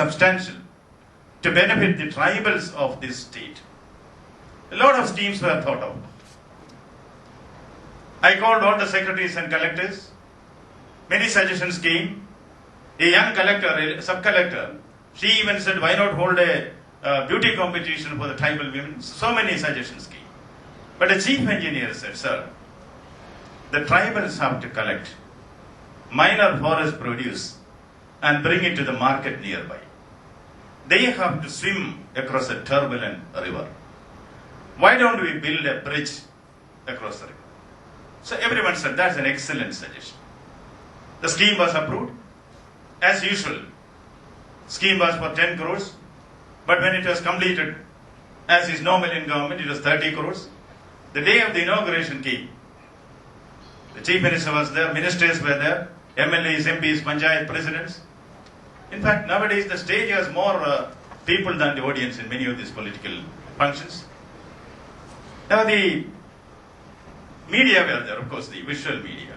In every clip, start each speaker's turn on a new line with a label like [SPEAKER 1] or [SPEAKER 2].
[SPEAKER 1] substantial to benefit the tribals of this state. A lot of schemes were thought of. I called all the secretaries and collectors. Many suggestions came. A young collector, a sub-collector, she even said, why not hold a beauty competition for the tribal women? So many suggestions came. But the chief engineer said, sir, the tribals have to collect minor forest produce and bring it to the market nearby. They have to swim across a turbulent river. Why don't we build a bridge across the river? So everyone said, that's an excellent suggestion. The scheme was approved. As usual, scheme was for 10 crores. But when it was completed, as is normal in government, it was 30 crores. The day of the inauguration came. The chief minister was there, ministers were there, MLAs, MPs, Panchayat presidents. In fact, nowadays the stage has more people than the audience in many of these political functions. Now the media were there, of course, the visual media.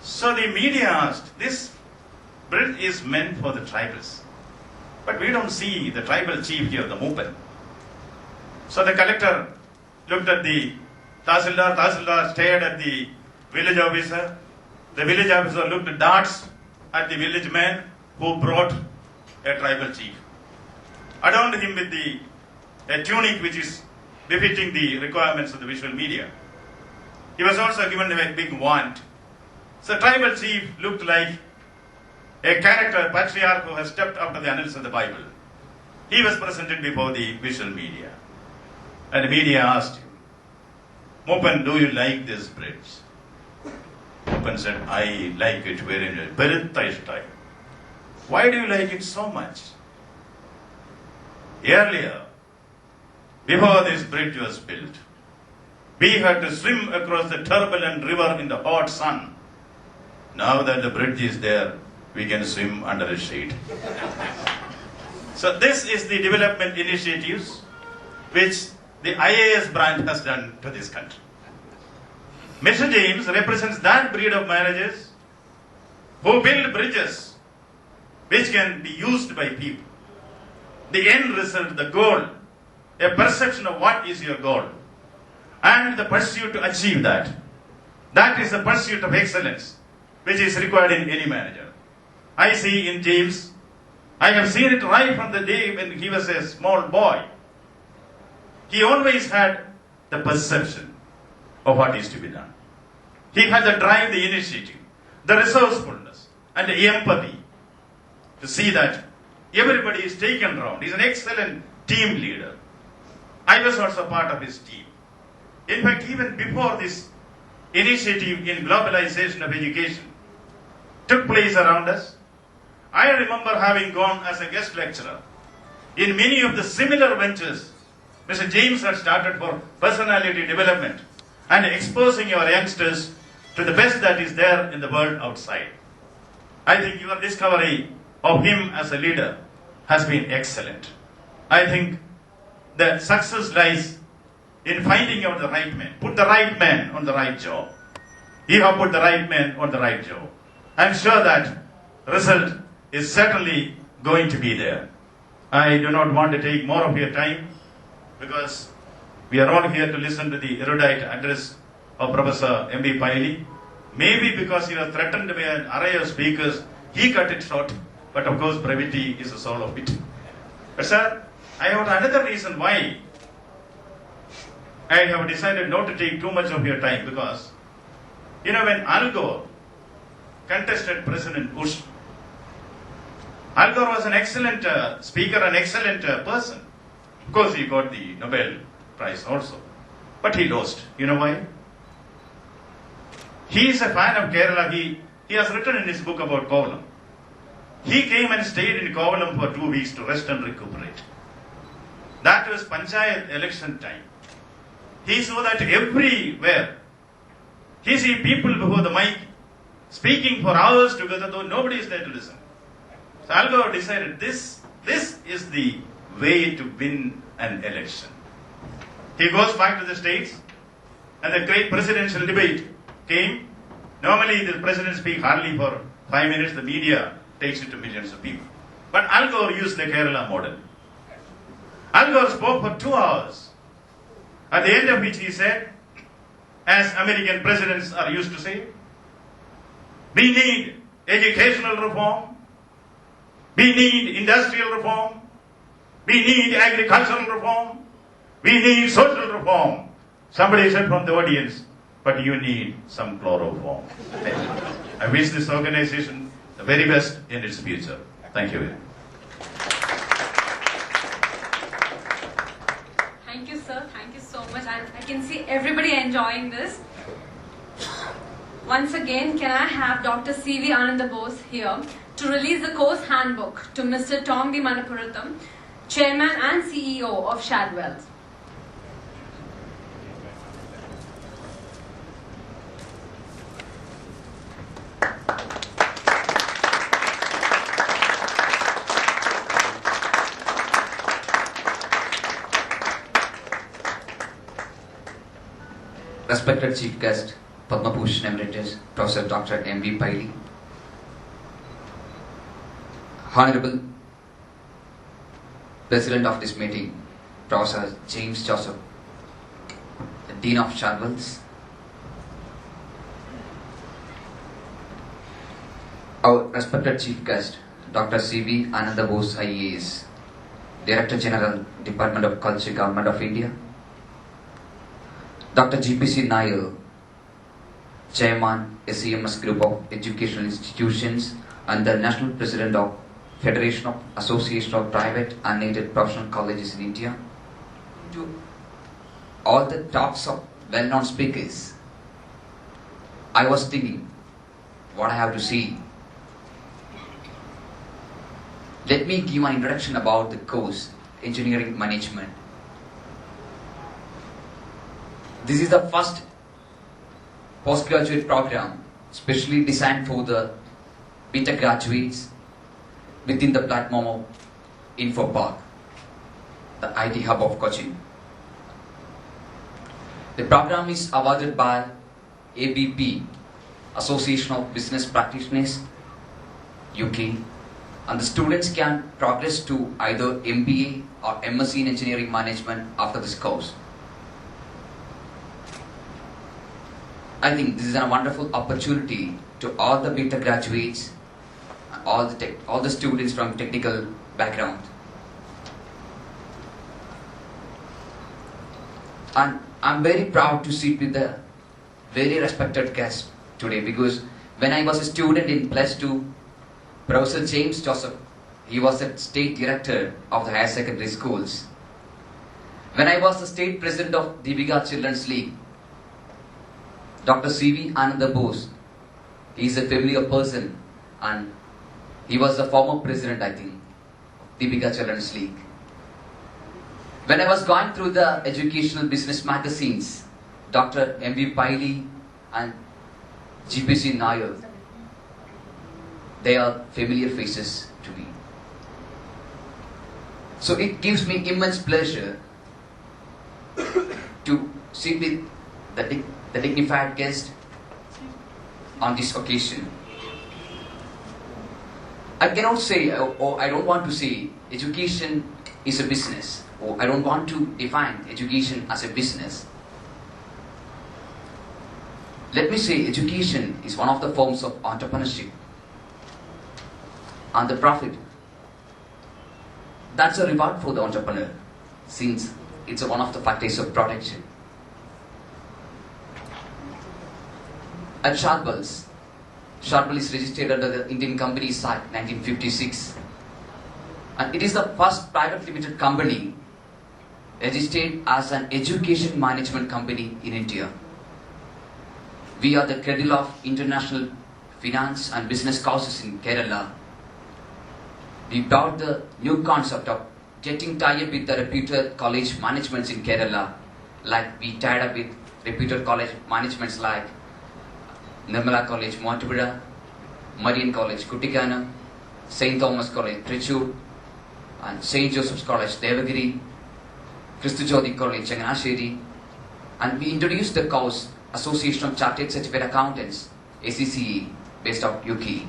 [SPEAKER 1] So the media asked, this bridge is meant for the tribals. But we don't see the tribal chief here, the Moopan. So the collector looked at the Tahsildar stared at the village officer. The village officer looked darts at the village man who brought a tribal chief. Adorned him with a tunic which is befitting the requirements of the visual media. He was also given a big wand. So tribal chief looked like a character, a patriarch who has stepped out of the annals of the Bible. He was presented before the visual media. And the media asked him, Moopan, do you like this bridge? Moopan said, I like it very much. Why do you like it so much? Earlier, before this bridge was built, we had to swim across the turbulent river in the hot sun. Now that the bridge is there, we can swim under a shade. So this is the development initiatives which the IAS branch has done to this country. Mr. James represents that breed of managers who build bridges which can be used by people. The end result, the goal, a perception of what is your goal, and the pursuit to achieve that. That is the pursuit of excellence which is required in any manager. I see in James, I have seen it right from the day when he was a small boy. He always had the perception of what is to be done. He had the drive, the initiative, the resourcefulness, and the empathy to see that everybody is taken around. He's an excellent team leader. I was also part of his team. In fact, even before this initiative in globalization of education took place around us, I remember having gone as a guest lecturer in many of the similar ventures Mr. James had started for personality development and exposing your youngsters to the best that is there in the world outside. I think your discovery of him as a leader has been excellent. I think the success lies in finding out the right man. Put the right man on the right job. You have put the right man on the right job. I'm sure that result is certainly going to be there. I do not want to take more of your time because we are all here to listen to the erudite address of Professor M.B. Paili. Maybe because he was threatened by an array of speakers, he cut it short. But of course, brevity is the soul of it. But sir, I have another reason why I have decided not to take too much of your time, because, when Al Gore contested President Bush, Al Gore was an excellent speaker, an excellent person. Of course, he got the Nobel Prize also. But he lost. You know why? He is a fan of Kerala. He has written in his book about Kovalam. He came and stayed in Kovalam for 2 weeks to rest and recuperate. That was Panchayat election time. He saw that everywhere. He see people before the mic speaking for hours together, though nobody is there to listen. So Al Gore decided this is the way to win an election. He goes back to the States, and the great presidential debate came. Normally the president speaks hardly for 5 minutes, the media takes it to millions of people. But Al Gore used the Kerala model. Al Gore spoke for 2 hours, at the end of which he said, as American presidents are used to say, we need educational reform, we need industrial reform, we need agricultural reform, we need social reform. Somebody said from the audience, but you need some chloroform. I wish this organization the very best in its future. Thank you.
[SPEAKER 2] Thank you, sir. Thank you so much. I can see everybody enjoying this. Once again, can I have Dr. C.V. Ananda Bose here to release the course handbook to Mr. Tom B. Manapuratham, Chairman and CEO of ShadWell's.
[SPEAKER 3] Respected Chief Guest, Padma Bhushan Emeritus, Professor Dr. M.V. Paili, Honorable President of this meeting, Professor James Joseph, the Dean of ShadWell's, our respected Chief Guest, Dr. C.V. Ananda Bose, IAS, Director General, Department of Culture, Government of India, Dr. G.P.C. Nair, Chairman, SEMS Group of Educational Institutions and the National President of Federation of Association of Private and Aided Professional Colleges in India, to all the talks of well-known speakers, I was thinking what I have to see. Let me give an introduction about the course, Engineering Management. This is the first postgraduate program specially designed for the beta graduates within the platform of InfoPark, the IT hub of Cochin. The program is awarded by ABP, Association of Business Practitioners, UK, and the students can progress to either MBA or MSc in Engineering Management after this course. I think this is a wonderful opportunity to all the beta graduates, all the students from technical background. And I'm very proud to sit with a very respected guest today, because when I was a student in +2, Professor James Joseph, he was the state director of the higher secondary schools. When I was the state president of Deepika Children's League, Dr. C.V. Ananda Bose, he is a familiar person and he was the former president, I think, of Deepika Children's League. When I was going through the educational business magazines, Dr. M.V. Paili and G.P.C. Nair, they are familiar faces to me. So it gives me immense pleasure to sit with the dignified guest on this occasion. I cannot say, or I don't want to say, education is a business, or I don't want to define education as a business. Let me say, education is one of the forms of entrepreneurship. And the profit, that's a reward for the entrepreneur, since it's one of the factors of protection. At ShadWell's, ShadWell is registered under the Indian Companies Act 1956, and it is the first private limited company registered as an education management company in India. We are the cradle of international finance and business courses in Kerala. We brought the new concept of getting tied up with the reputed college managements in Kerala, like we tied up with reputed college managements like Nirmala College, Montepura, Marian College, Kuttikana, St. Thomas College, Trichur, and St. Joseph's College, Devagiri, Christu Jyoti College, Changanasheri, and we introduced the course Association of Chartered Certified Accountants, ACCE, based out UK.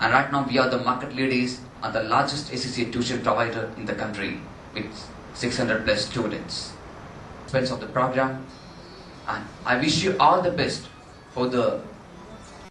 [SPEAKER 3] And right now we are the market leaders and the largest associate tuition provider in the country with 600 plus students. Friends of the program, and I wish you all the best for the